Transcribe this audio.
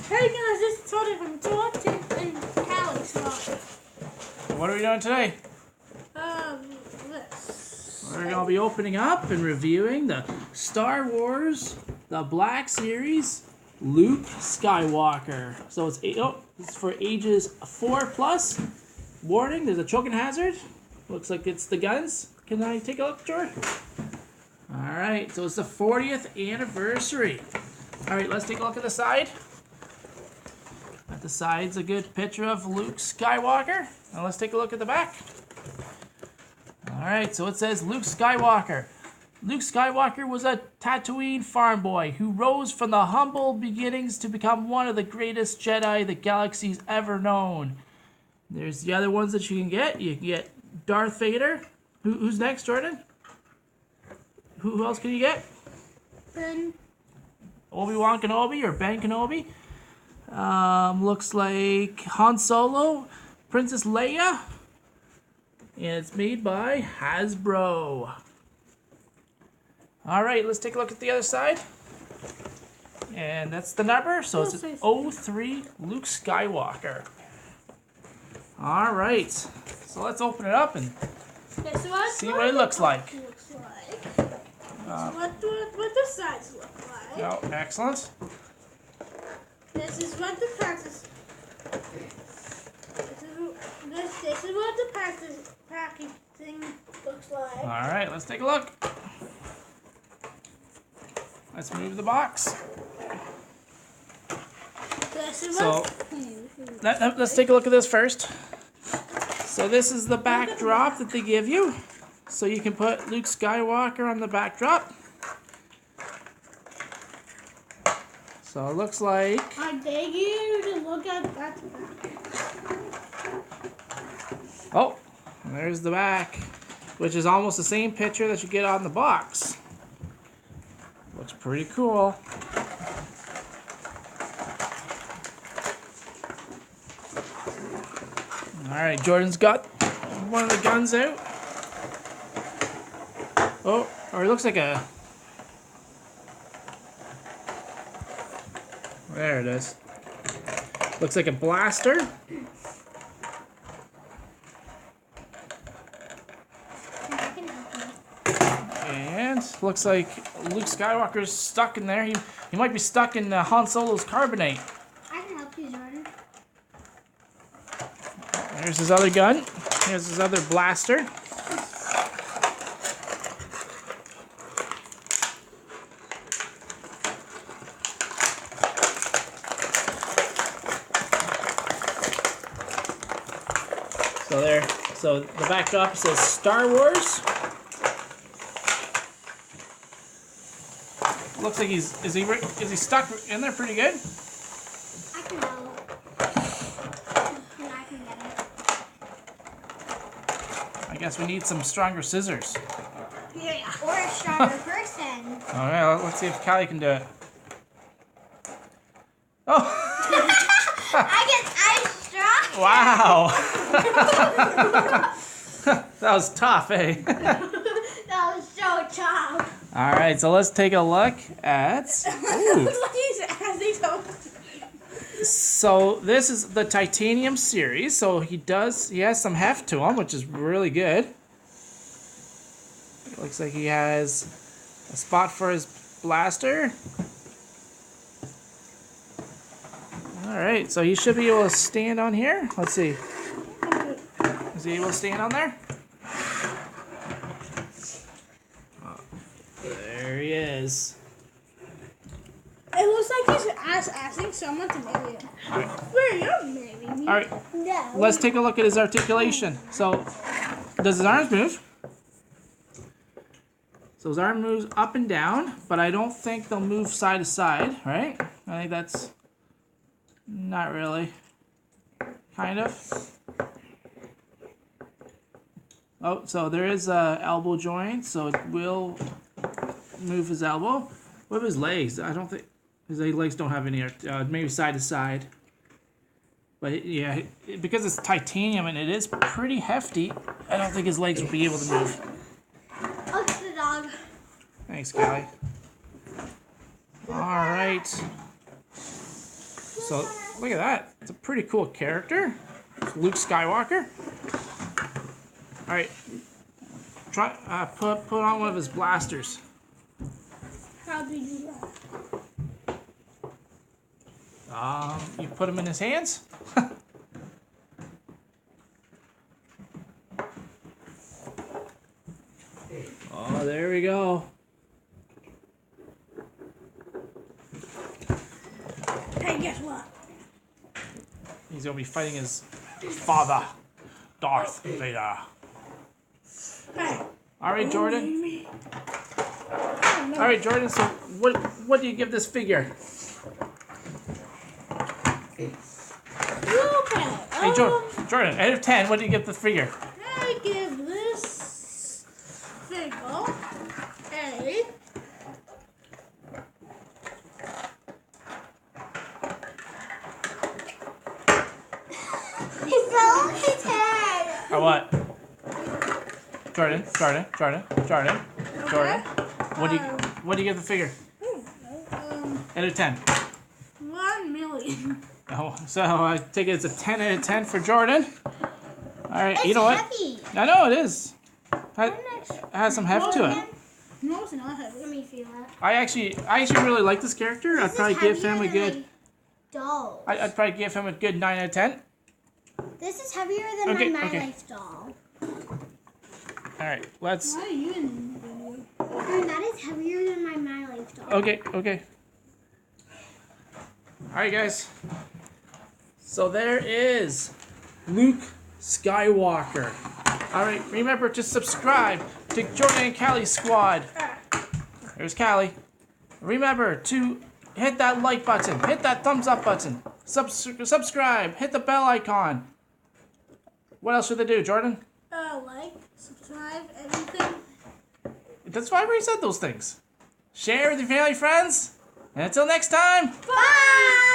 Hey guys, this is Tony from Jordan and Callie Slide. What are we doing today? This. We're going to be opening up and reviewing the Star Wars, the Black Series, Luke Skywalker. So it's for ages 4+. Warning, there's a choking hazard. Looks like it's the guns. Can I take a look, George? Alright, so it's the 40th anniversary. Alright, let's take a look at the side. At the side's a good picture of Luke Skywalker. Now let's take a look at the back. Alright, so it says Luke Skywalker. Luke Skywalker was a Tatooine farm boy who rose from the humble beginnings to become one of the greatest Jedi the galaxy's ever known. There's the other ones that you can get. You can get Darth Vader. Who's next, Jordan? Who else can you get? Ben. Obi Wan Kenobi or Ben Kenobi. Looks like Han Solo, Princess Leia. And it's made by Hasbro. Alright, let's take a look at the other side. And that's the number. So it's 03 Luke Skywalker. Alright. So let's open it up and see what it looks like. What the sides look like. Oh, excellent. This is what the practice. This is what the practice packaging looks like. All right, let's take a look. Let's move the box. This is So let's take a look at this first. So this is the backdrop that they give you. So you can put Luke Skywalker on the backdrop. So it looks like... I beg you to look at that. Oh, there's the back, which is almost the same picture that you get on the box. Looks pretty cool. Alright, Jordan's got one of the guns out. Oh, or it looks like a... There it is. Looks like a blaster. And looks like Luke Skywalker's stuck in there. He might be stuck in Han Solo's carbonite. I can help you, Jordan. There's his other gun. Here's his other blaster. So the backdrop says Star Wars. Looks like is he stuck in there pretty good? I can help. And I can get it. I guess we need some stronger scissors. Yeah, or a stronger person. Alright, let's see if Callie can do it. Oh! I'm strong. Wow! That was tough, eh? That was so tough. Alright, so let's take a look at... Ooh. So this is the titanium series. So he has some heft to him, which is really good. It looks like he has a spot for his blaster. Alright, so he should be able to stand on here. Let's see. Is he able to stand on there? Oh, there he is. It looks like he's asking someone to marry him. Alright. Where you marry me? Alright. No. Let's take a look at his articulation. So, does his arms move? So his arm moves up and down, but I don't think they'll move side to side, right? I think that's not really. Kind of. Oh, so there is a elbow joint, so it will move his elbow. What about his legs? I don't think his legs don't have any. Maybe side to side. But yeah, because it's titanium and it is pretty hefty, I don't think his legs will be able to move. Oh, it's the dog. Thanks, Callie. All right. So look at that. It's a pretty cool character. It's Luke Skywalker. All right. Try put on one of his blasters. How do you do that? You put him in his hands. Oh, there we go. Hey, guess what? He's gonna be fighting his father, Darth Vader. Hey. All right, Jordan. All right, Jordan. So, what do you give this figure? Okay. Hey, Jordan. Out of 10, what do you give the figure? I give this figure a... It's only 10. Or what? Jordan. What do you give the figure? Out of 10. 1 million. Oh, so I take it it's a 10 out of 10 for Jordan. All right, you know what? Heavy. I know it is. It has some heft to it. No, it's not heavy. Let me feel that. I actually really like this character. I'd probably give him a good. Doll. I'd probably give him a good 9 out of 10. This is heavier than Okay, my okay. Life doll. All right, let's. Why are you in the video? Dude, that is heavier than my Life doll. Okay. All right, guys. So there is Luke Skywalker. All right, remember to subscribe to Jordan and Callie's squad. There's Callie. Remember to hit that like button, hit that thumbs up button, subscribe, hit the bell icon. What else should they do, Jordan? Like, subscribe, everything. That's why we said those things. Share with your family, friends. And until next time. Bye!